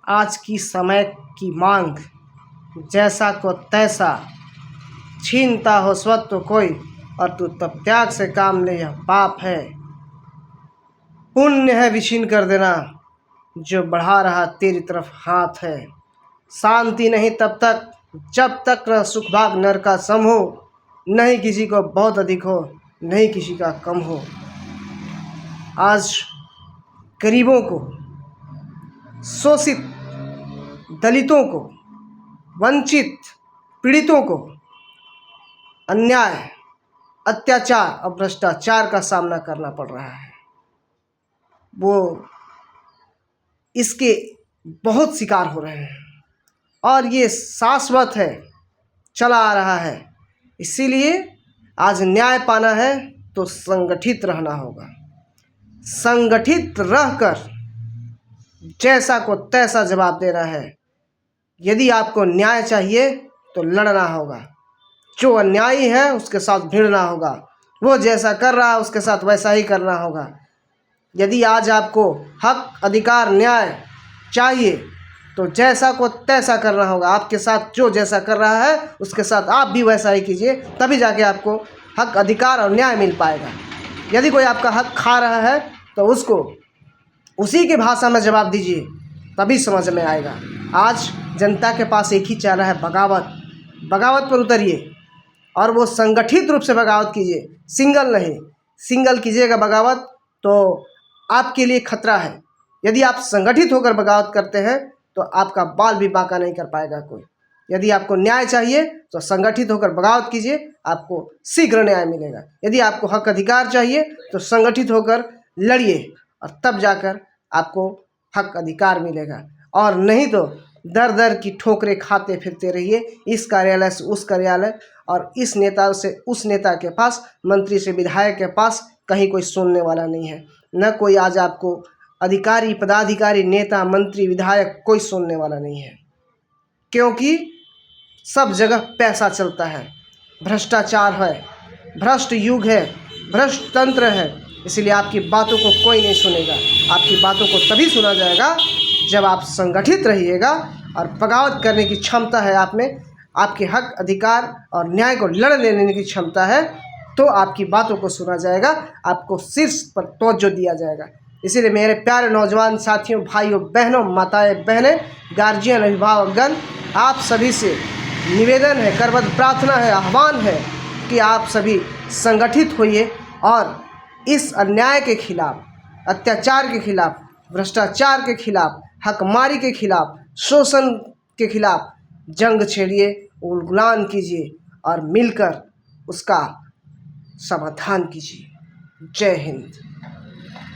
आज की समय की मांग, जैसा को तैसा छीनता हो स्वत्व कोई, और तू तब त्याग से काम ले, यह पाप है। पुण्य है विछीन कर देना, जो बढ़ा रहा तेरी तरफ हाथ है। शांति नहीं तब तक जब तक न सुख भाग नर का सम हो, नहीं किसी को बहुत अधिक हो, नहीं किसी का कम हो। आज गरीबों को, शोषित दलितों को, वंचित पीड़ितों को अन्याय, अत्याचार और भ्रष्टाचार का सामना करना पड़ रहा है। वो इसके बहुत शिकार हो रहे हैं और ये शाश्वत है, चला आ रहा है। इसीलिए आज न्याय पाना है तो संगठित रहना होगा। संगठित रहकर जैसा को तैसा जवाब देना है। यदि आपको न्याय चाहिए तो लड़ना होगा। जो अन्यायी है उसके साथ भिड़ना होगा। वो जैसा कर रहा है उसके साथ वैसा ही करना होगा। यदि आज आपको हक, अधिकार, न्याय चाहिए तो जैसा को तैसा करना होगा। आपके साथ जो जैसा कर रहा है उसके साथ आप भी वैसा ही कीजिए, तभी जाके आपको हक, अधिकार और न्याय मिल पाएगा। यदि कोई आपका हक खा रहा है तो उसको उसी की भाषा में जवाब दीजिए, तभी समझ में आएगा। आज जनता के पास एक ही चारा है, बगावत। बगावत पर उतरिए और वो संगठित रूप से बगावत कीजिए, सिंगल नहीं। सिंगल कीजिएगा बगावत तो आपके लिए खतरा है। यदि आप संगठित होकर बगावत करते हैं तो आपका बाल भी बांका नहीं कर पाएगा कोई। यदि आपको न्याय चाहिए तो संगठित होकर बगावत कीजिए, आपको शीघ्र न्याय मिलेगा। यदि आपको हक, अधिकार चाहिए तो संगठित होकर लड़िए और तब जाकर आपको हक, अधिकार मिलेगा। और नहीं तो दर दर की ठोकरें खाते फिरते रहिए, इस कार्यालय से उस कार्यालय और इस नेता से उस नेता के पास, मंत्री से विधायक के पास। कहीं कोई सुनने वाला नहीं है। न कोई आज आपको अधिकारी, पदाधिकारी, नेता, मंत्री, विधायक कोई सुनने वाला नहीं है, क्योंकि सब जगह पैसा चलता है, भ्रष्टाचार है, भ्रष्ट युग है, भ्रष्ट तंत्र है। इसलिए आपकी बातों को कोई नहीं सुनेगा। आपकी बातों को तभी सुना जाएगा जब आप संगठित रहिएगा और बगावत करने की क्षमता है आप में, आपके हक, अधिकार और न्याय को लड़ लेने की क्षमता है, तो आपकी बातों को सुना जाएगा, आपको शीर्ष पर तवज्जो दिया जाएगा। इसीलिए मेरे प्यारे नौजवान साथियों, भाइयों, बहनों, माताएं, बहनें, गार्जियन, अभिभावकगण, आप सभी से निवेदन है, करबद्ध प्रार्थना है, आह्वान है कि आप सभी संगठित होइए और इस अन्याय के खिलाफ, अत्याचार के खिलाफ, भ्रष्टाचार के खिलाफ, हकमारी के खिलाफ, शोषण के खिलाफ जंग छेड़िए, उलगुलान कीजिए और मिलकर उसका समाधान कीजिए। जय हिंद।